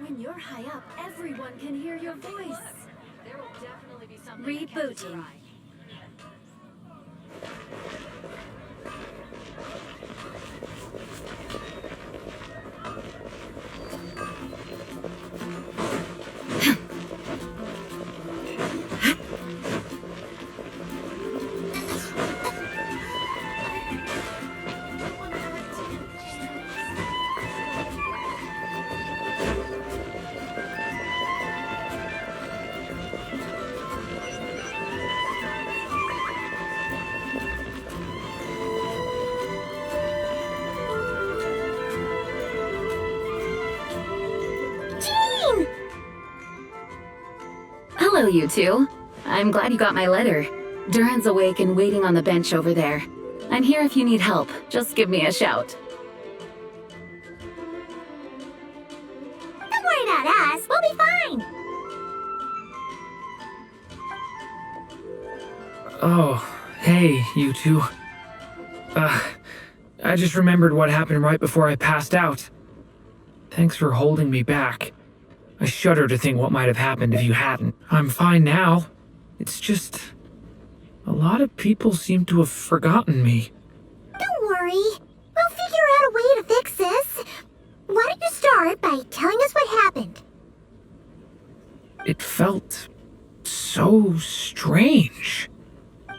When you're high up, everyone can hear your voice. There will definitely be something Rebooting. Hello, you two. I'm glad you got my letter. Durin's awake and waiting on the bench over there. I'm here if you need help. Just give me a shout. Don't worry about us. We'll be fine. Oh, hey, you two. I just remembered what happened right before I passed out. Thanks for holding me back. I shudder to think what might have happened if you hadn't. I'm fine now. It's just... a lot of people seem to have forgotten me. Don't worry. We'll figure out a way to fix this. Why don't you start by telling us what happened? It felt so strange.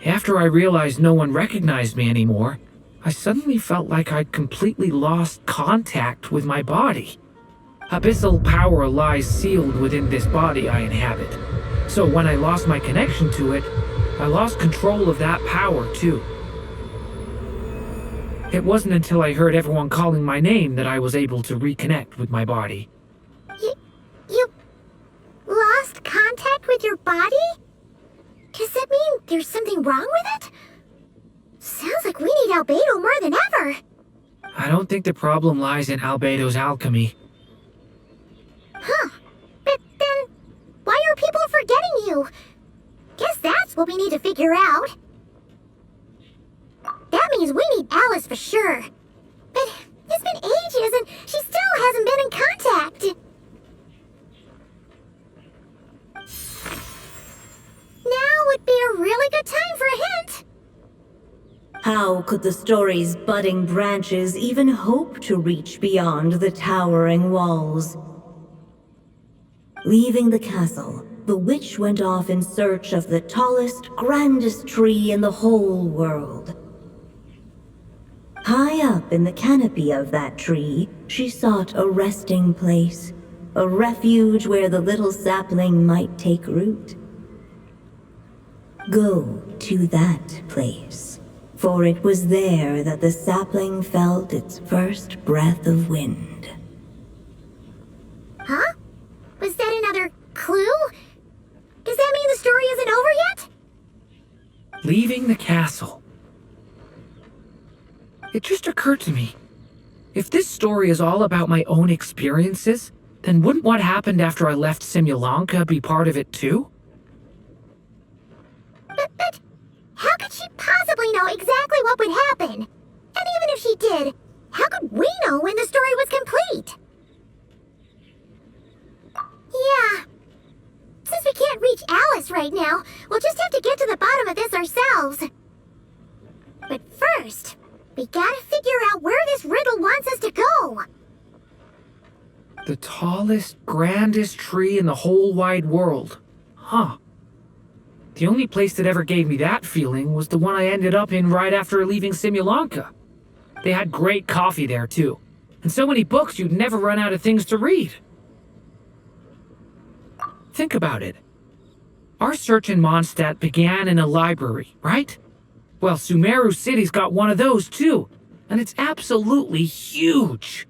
After I realized no one recognized me anymore, I suddenly felt like I'd completely lost contact with my body. Abyssal power lies sealed within this body I inhabit. So when I lost my connection to it, I lost control of that power too. It wasn't until I heard everyone calling my name that I was able to reconnect with my body. You lost contact with your body? Does that mean there's something wrong with it? Sounds like we need Albedo more than ever. I don't think the problem lies in Albedo's alchemy. Huh. But then, why are people forgetting you? Guess that's what we need to figure out. That means we need Alice for sure. But it's been ages and she still hasn't been in contact. Now would be a really good time for a hint. How could the story's budding branches even hope to reach beyond the towering walls? Leaving the castle, the witch went off in search of the tallest, grandest tree in the whole world. High up in the canopy of that tree, she sought a resting place, a refuge where the little sapling might take root. Go to that place, for it was there that the sapling felt its first breath of wind. Huh? Was that another clue? Does that mean the story isn't over yet? Leaving the castle. It just occurred to me. If this story is all about my own experiences, then wouldn't what happened after I left Simulanka be part of it too? But how could she possibly know exactly what would happen? And even if she did, how could we know when the story was complete? Yeah. Since we can't reach Alice right now, we'll just have to get to the bottom of this ourselves. But first, we gotta figure out where this riddle wants us to go. The tallest, grandest tree in the whole wide world. Huh. The only place that ever gave me that feeling was the one I ended up in right after leaving Simulanka. They had great coffee there too, and so many books you'd never run out of things to read. Think about it. Our search in Mondstadt began in a library, right? Well, Sumeru City's got one of those too, and it's absolutely huge.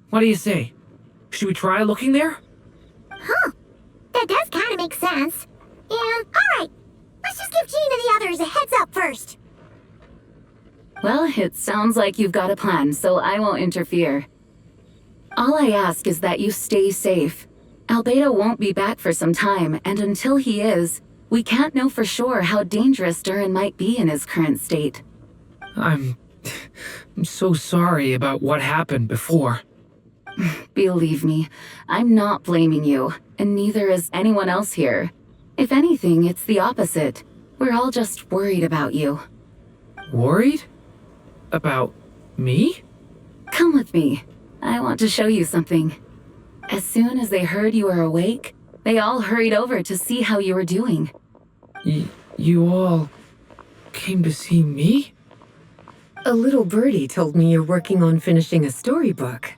What do you say? Should we try looking there? Huh. That does kind of make sense. And, alright, let's just give Jean and the others a heads up first. Well, it sounds like you've got a plan, so I won't interfere. All I ask is that you stay safe. Albedo won't be back for some time, and until he is, we can't know for sure how dangerous Durin might be in his current state. I'm so sorry about what happened before. Believe me, I'm not blaming you, and neither is anyone else here. If anything, it's the opposite. We're all just worried about you. Worried? About me? Come with me. I want to show you something. As soon as they heard you were awake, they all hurried over to see how you were doing. You all came to see me? A little birdie told me you're working on finishing a storybook.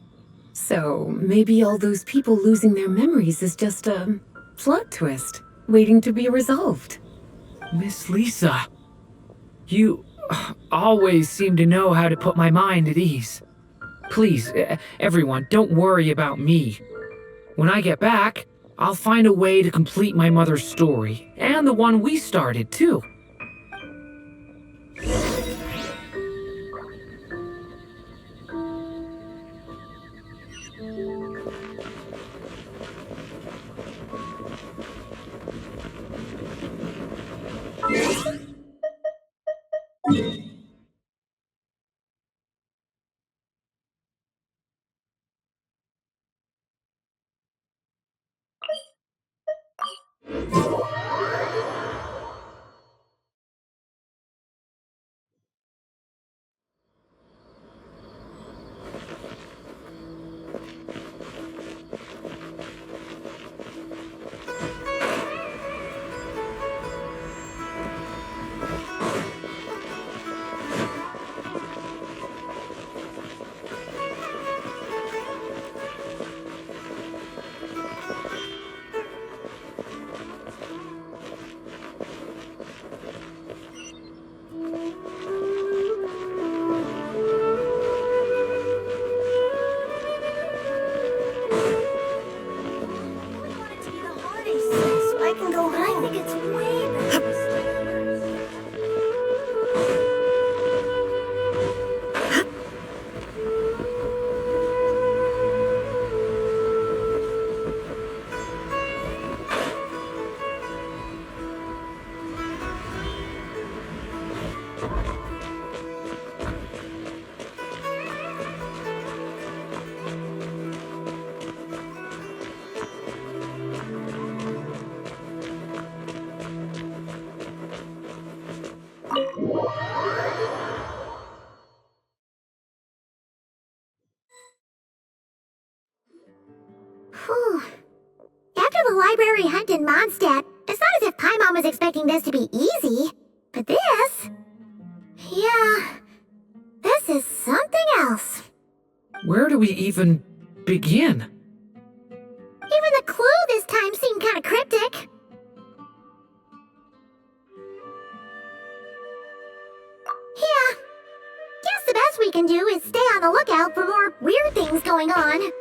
So maybe all those people losing their memories is just a plot twist waiting to be resolved. Miss Lisa, you always seem to know how to put my mind at ease. Please, everyone, don't worry about me. When I get back, I'll find a way to complete my mother's story, and the one we started, too. Whew. After the library hunt in Mondstadt, it's not as if Paimon was expecting this to be easy. But this... yeah... this is something else. Where do we even begin? Even the clue this time seemed kind of cryptic. Yeah. Guess the best we can do is stay on the lookout for more weird things going on.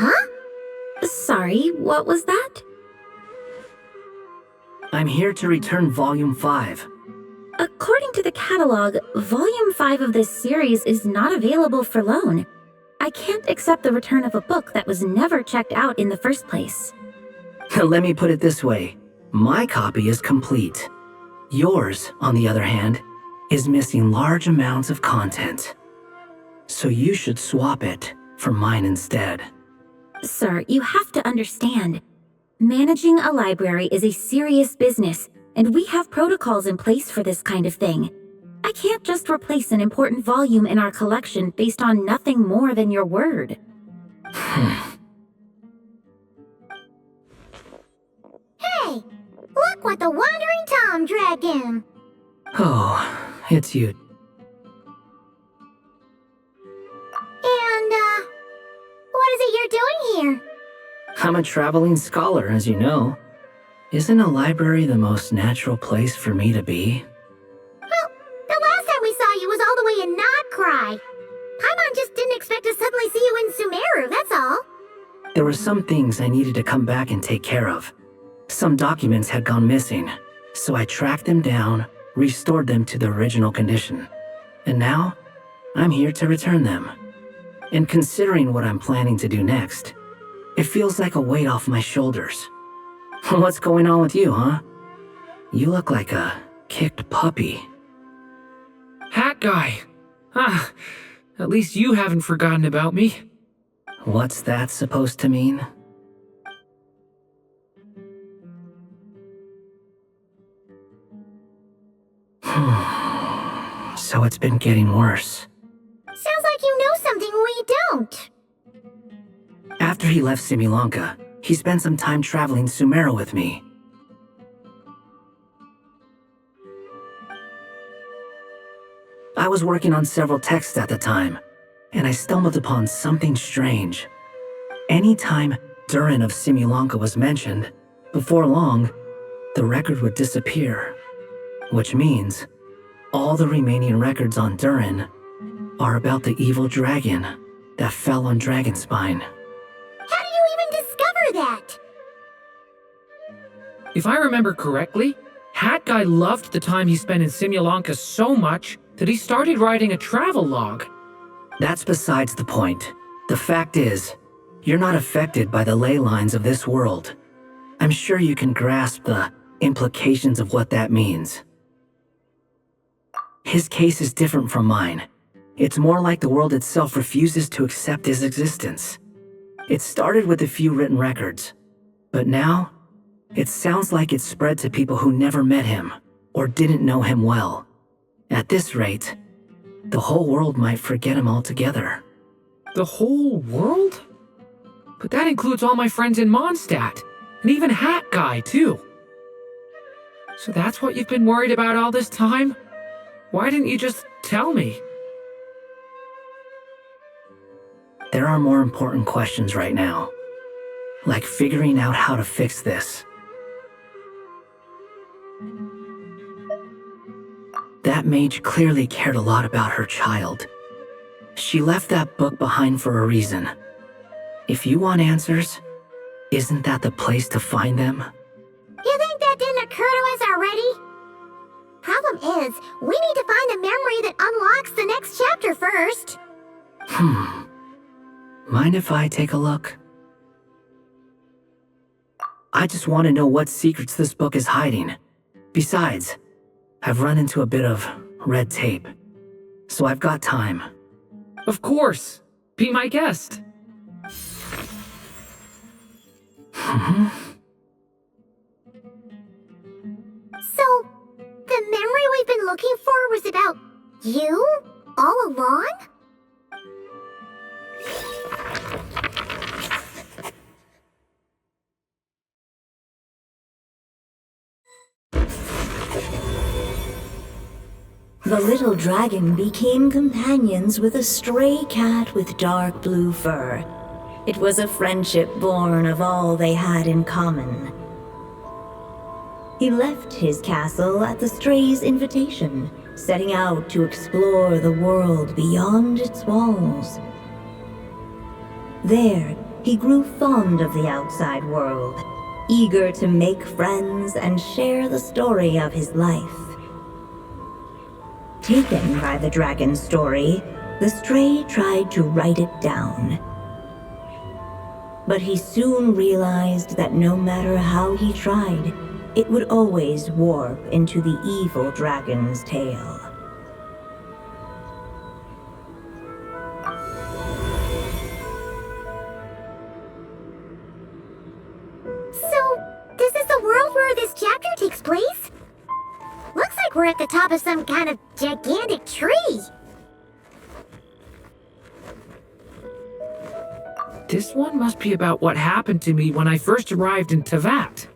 Huh? Sorry, what was that? I'm here to return Volume 5. According to the catalog, Volume 5 of this series is not available for loan. I can't accept the return of a book that was never checked out in the first place. Let me put it this way. My copy is complete. Yours, on the other hand, is missing large amounts of content. So you should swap it for mine instead. Sir, you have to understand. Managing a library is a serious business, and we have protocols in place for this kind of thing. I can't just replace an important volume in our collection based on nothing more than your word. Hey! Look what the Wandering Tom dragged in! Oh, it's you. And, what is it you're doing here? I'm a traveling scholar, as you know. Isn't a library the most natural place for me to be? Well, the last time we saw you was all the way in Nodcry. Paimon just didn't expect to suddenly see you in Sumeru, that's all. There were some things I needed to come back and take care of. Some documents had gone missing, so I tracked them down, restored them to their original condition. And now, I'm here to return them. And considering what I'm planning to do next, it feels like a weight off my shoulders. What's going on with you, huh? You look like a kicked puppy. Hat Hat Guy. Ah, at least you haven't forgotten about me. What's that supposed to mean? So it's been getting worse. Sounds like you know something we don't. After he left Similanka, he spent some time traveling Sumeru with me. I was working on several texts at the time, and I stumbled upon something strange. Anytime Durin of Similanka was mentioned, before long, the record would disappear. Which means, all the remaining records on Durin are about the evil dragon that fell on Dragonspine. How do you even discover that? If I remember correctly, Hat Guy loved the time he spent in Similanka so much that he started writing a travel log. That's besides the point. The fact is, you're not affected by the ley lines of this world. I'm sure you can grasp the implications of what that means. His case is different from mine. It's more like the world itself refuses to accept his existence. It started with a few written records, but now, it sounds like it's spread to people who never met him or didn't know him well. At this rate, the whole world might forget him altogether. The whole world? But that includes all my friends in Mondstadt, and even Hat Guy, too. So that's what you've been worried about all this time? Why didn't you just tell me? There are more important questions right now, like figuring out how to fix this. That mage clearly cared a lot about her child. She left that book behind for a reason. If you want answers, isn't that the place to find them? You think that didn't occur to us already? Problem is, we need to find the memory that unlocks the next chapter first. Mind if I take a look? I just want to know what secrets this book is hiding. Besides, I've run into a bit of red tape, so I've got time. Of course. Be my guest. So, the memory we've been looking for was about you? All along? The little dragon became companions with a stray cat with dark blue fur. It was a friendship born of all they had in common. He left his castle at the stray's invitation, setting out to explore the world beyond its walls. There, he grew fond of the outside world, eager to make friends and share the story of his life. Taken by the dragon's story, the stray tried to write it down. But he soon realized that no matter how he tried, it would always warp into the evil dragon's tale. So, this is the world where this chapter takes place? Looks like we're at the top of some kind of gigantic tree. This one must be about what happened to me when I first arrived in Tevat.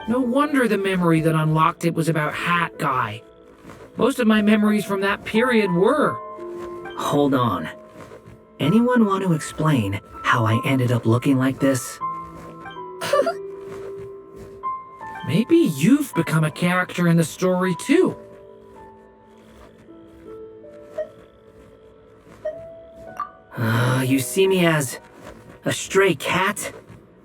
No wonder the memory that unlocked it was about Hat Guy. Most of my memories from that period were. Hold on. Anyone want to explain how I ended up looking like this? Maybe you've become a character in the story too. You see me as a stray cat?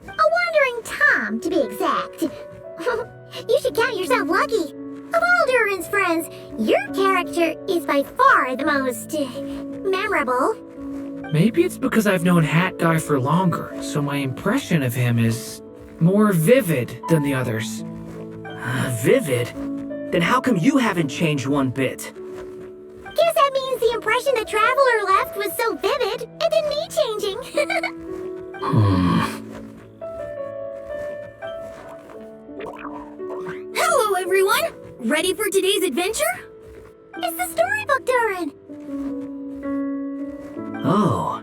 A wandering Tom, to be exact. You should count yourself lucky. Of all Durin's friends, your character is by far the most memorable. Maybe it's because I've known Hat Guy for longer, so my impression of him is more vivid than the others. Vivid? Then how come you haven't changed one bit? Guess that means the impression the traveler left was so vivid, it didn't need changing. Hello, everyone! Ready for today's adventure? It's the storybook, Durin. Oh.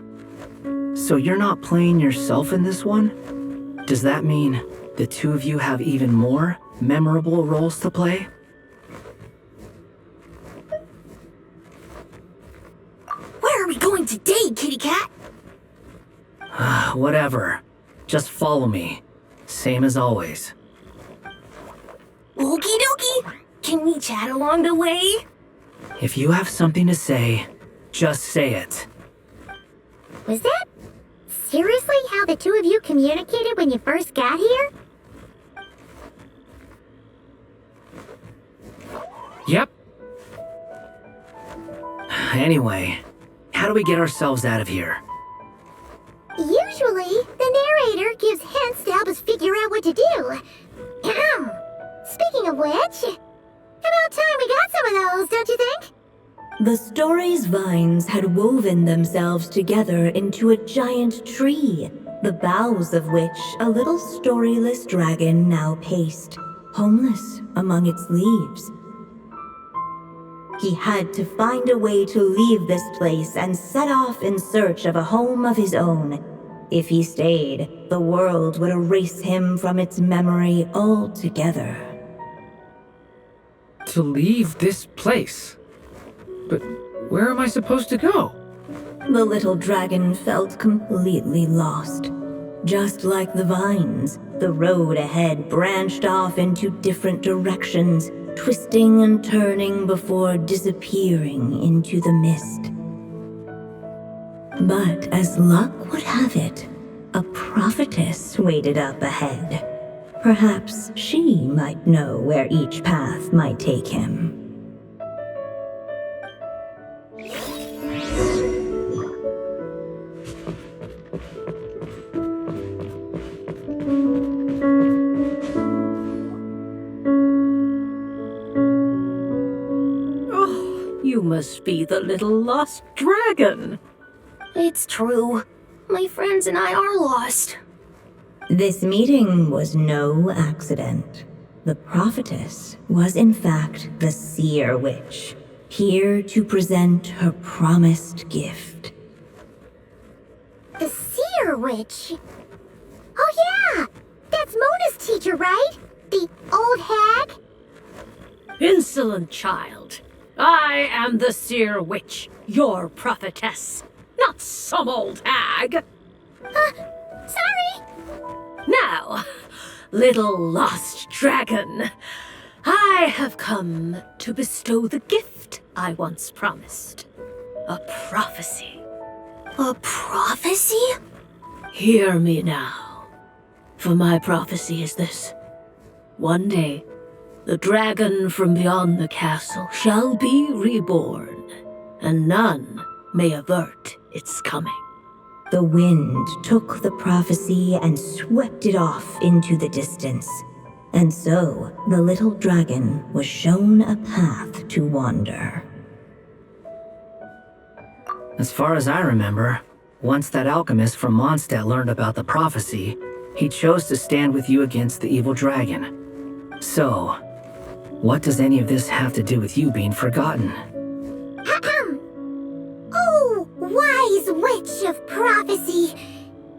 So you're not playing yourself in this one? Does that mean the two of you have even more memorable roles to play? Where are we going today, kitty cat? Whatever. Just follow me. Same as always. Okie dokie! Can we chat along the way? If you have something to say, just say it. Was that seriously how the two of you communicated when you first got here? Yep. Anyway, how do we get ourselves out of here? Usually, the narrator gives hints to help us figure out what to do. Speaking of which, about time we got some of those, don't you think? The story's vines had woven themselves together into a giant tree, the boughs of which a little storyless dragon now paced, homeless among its leaves. He had to find a way to leave this place and set off in search of a home of his own. If he stayed, the world would erase him from its memory altogether. To leave this place. But where am I supposed to go? The little dragon felt completely lost. Just like the vines, the road ahead branched off into different directions, twisting and turning before disappearing into the mist. But as luck would have it, a prophetess waited up ahead. Perhaps she might know where each path might take him. You must be the little lost dragon. It's true. My friends and I are lost. This meeting was no accident. The prophetess was in fact the seer witch, here to present her promised gift. The seer witch? Oh yeah! That's Mona's teacher, right? The old hag? Insolent child. I am the seer witch, your prophetess, not some old hag. Sorry! Now, little lost dragon, I have come to bestow the gift I once promised. A prophecy. A prophecy? Hear me now, for my prophecy is this. One day, the dragon from beyond the castle shall be reborn, and none may avert its coming. The wind took the prophecy and swept it off into the distance. And so, the little dragon was shown a path to wander. As far as I remember, once that alchemist from Mondstadt learned about the prophecy, he chose to stand with you against the evil dragon. So, what does any of this have to do with you being forgotten? Oh, wise witch of prophecy!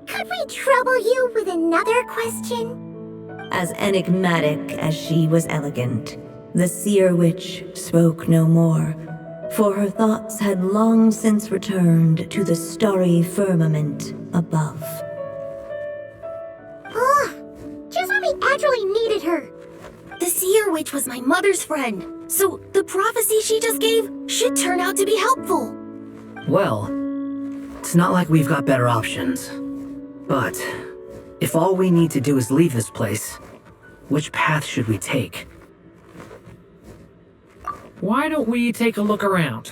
Could we trouble you with another question? As enigmatic as she was elegant, the seer witch spoke no more, for her thoughts had long since returned to the starry firmament above. Just when we actually needed her. The seer witch was my mother's friend, so the prophecy she just gave should turn out to be helpful. Well, it's not like we've got better options. But if all we need to do is leave this place, which path should we take? Why don't we take a look around?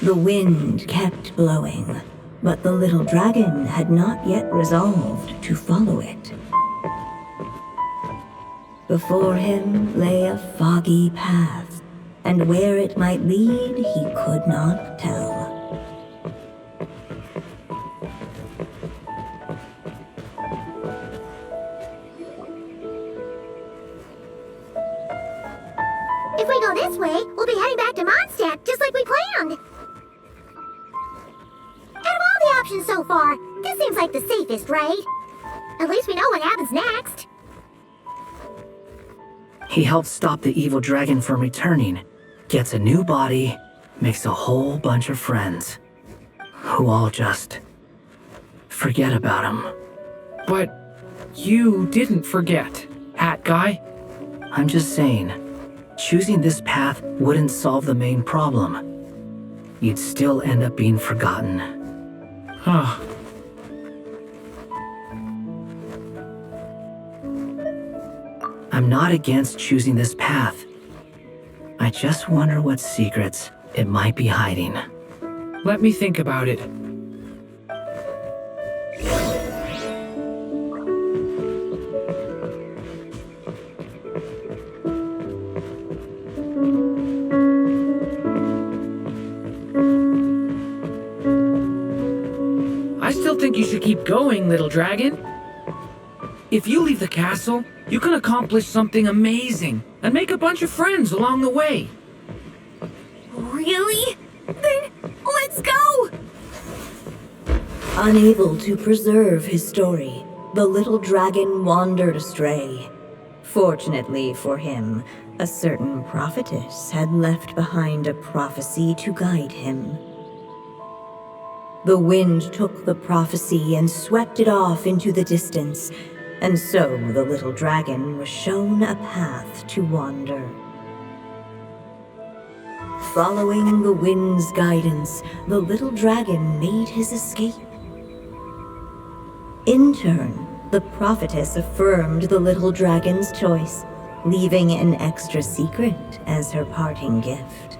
The wind kept blowing, but the little dragon had not yet resolved to follow it. Before him lay a foggy path, and where it might lead he could not tell. If we go this way, we'll be heading back to Mondstadt, just like we planned. Out of all the options so far, this seems like the safest, right? At least we know what happens next. He helps stop the evil dragon from returning, gets a new body, makes a whole bunch of friends, who all just forget about him. But you didn't forget, Hat Guy. I'm just saying, choosing this path wouldn't solve the main problem. You'd still end up being forgotten. Huh. I'm not against choosing this path. I just wonder what secrets it might be hiding. Let me think about it. I still think you should keep going, little dragon. If you leave the castle, you can accomplish something amazing and make a bunch of friends along the way. Really? Then let's go! Unable to preserve his story, the little dragon wandered astray. Fortunately for him, a certain prophetess had left behind a prophecy to guide him. The wind took the prophecy and swept it off into the distance, and so the little dragon was shown a path to wander. Following the wind's guidance, the little dragon made his escape. In turn, the prophetess affirmed the little dragon's choice, leaving an extra secret as her parting gift.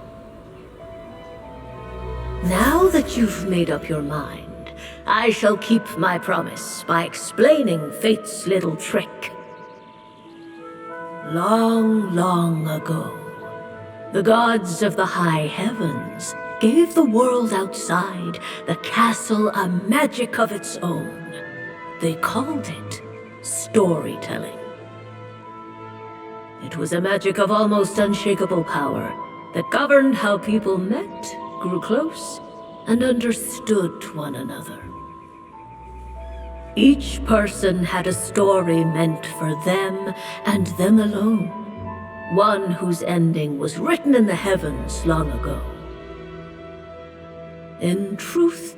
Now that you've made up your mind, I shall keep my promise by explaining fate's little trick. Long, long ago, the gods of the high heavens gave the world outside the castle a magic of its own. They called it storytelling. It was a magic of almost unshakable power that governed how people met, grew close, and understood one another. Each person had a story meant for them and them alone, one whose ending was written in the heavens long ago. In truth,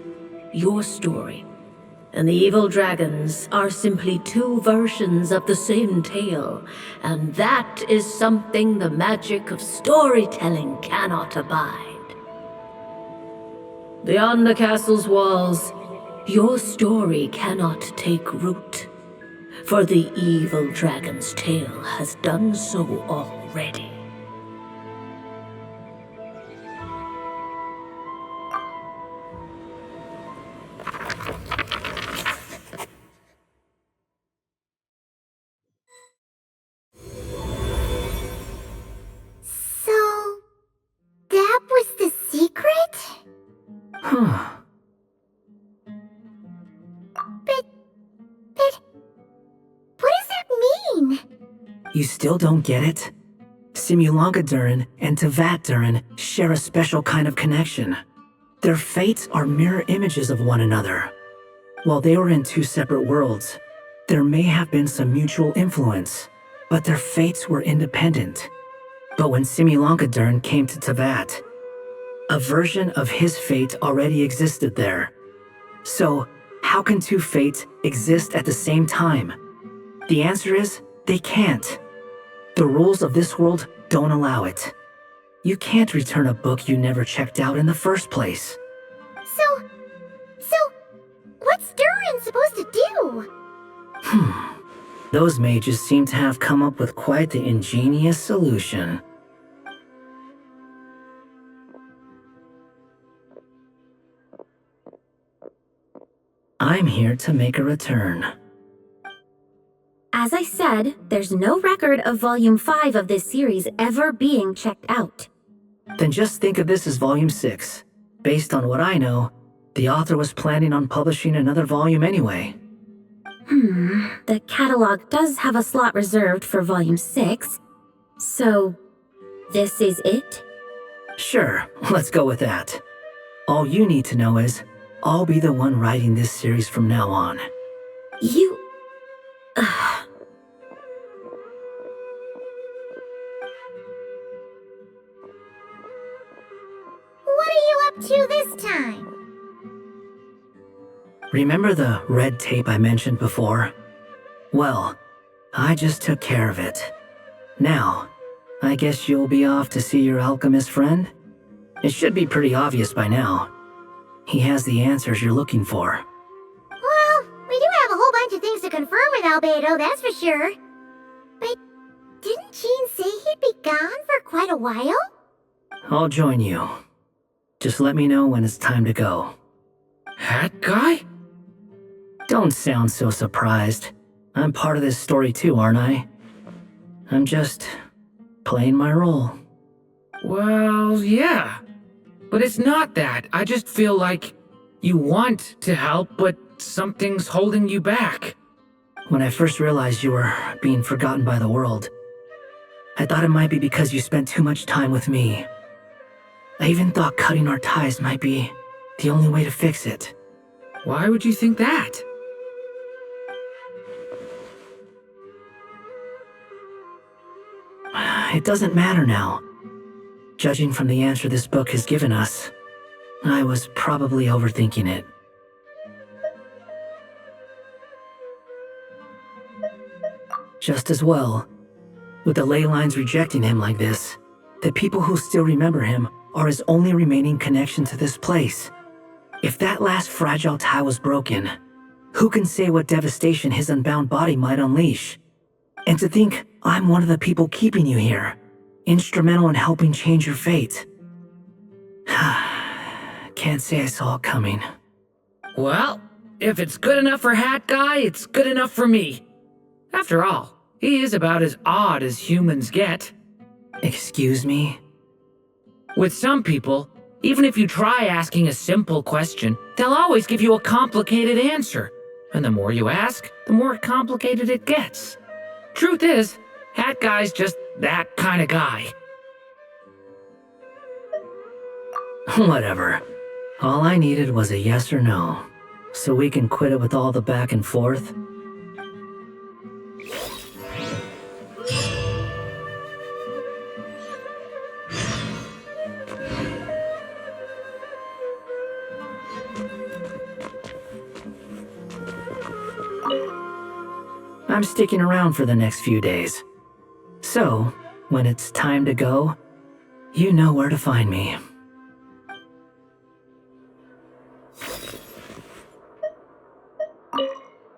your story and the evil dragons are simply two versions of the same tale, and that is something the magic of storytelling cannot abide. Beyond the castle's walls, your story cannot take root, for the evil dragon's tale has done so already. So, that was the secret? Huh. But what does that mean? You still don't get it? Simulanka Durin and Tevat Durin share a special kind of connection. Their fates are mirror images of one another. While they were in two separate worlds, there may have been some mutual influence, but their fates were independent. But when Simulanka Durin came to Tevat, a version of his fate already existed there. So, how can two fates exist at the same time? The answer is, they can't. The rules of this world don't allow it. You can't return a book you never checked out in the first place. So, what's Durin supposed to do? Those mages seem to have come up with quite the ingenious solution. I'm here to make a return. As I said, there's no record of Volume 5 of this series ever being checked out. Then just think of this as Volume 6. Based on what I know, the author was planning on publishing another volume anyway. The catalog does have a slot reserved for Volume 6. So, this is it? Sure, let's go with that. All you need to know is, I'll be the one writing this series from now on. You... What are you up to this time? Remember the red tape I mentioned before? Well, I just took care of it. Now, I guess you'll be off to see your alchemist friend? It should be pretty obvious by now. He has the answers you're looking for. Well, we do have a whole bunch of things to confirm with Albedo, that's for sure. But didn't Jean say he'd be gone for quite a while? I'll join you. Just let me know when it's time to go. Hat guy? Don't sound so surprised. I'm part of this story too, aren't I? I'm just playing my role. Well, yeah. But it's not that. I just feel like you want to help, but something's holding you back. When I first realized you were being forgotten by the world, I thought it might be because you spent too much time with me. I even thought cutting our ties might be the only way to fix it. Why would you think that? It doesn't matter now. Judging from the answer this book has given us, I was probably overthinking it. Just as well. With the ley lines rejecting him like this, the people who still remember him are his only remaining connection to this place. If that last fragile tie was broken, who can say what devastation his unbound body might unleash? And to think I'm one of the people keeping you here, instrumental in helping change your fate. Can't say I saw it coming. Well, if it's good enough for Hat Guy, it's good enough for me. After all, he is about as odd as humans get. Excuse me? With some people, even if you try asking a simple question, they'll always give you a complicated answer. And the more you ask, the more complicated it gets. Truth is, Hat Guy's just that kind of guy. Whatever. All I needed was a yes or no, so we can quit it with all the back and forth. I'm sticking around for the next few days. So, when it's time to go, you know where to find me.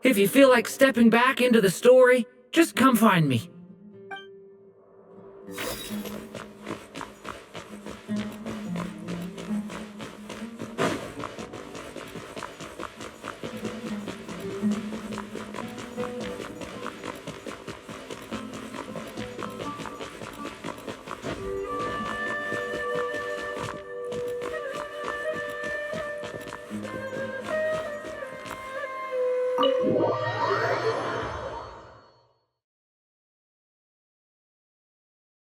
If you feel like stepping back into the story, just come find me.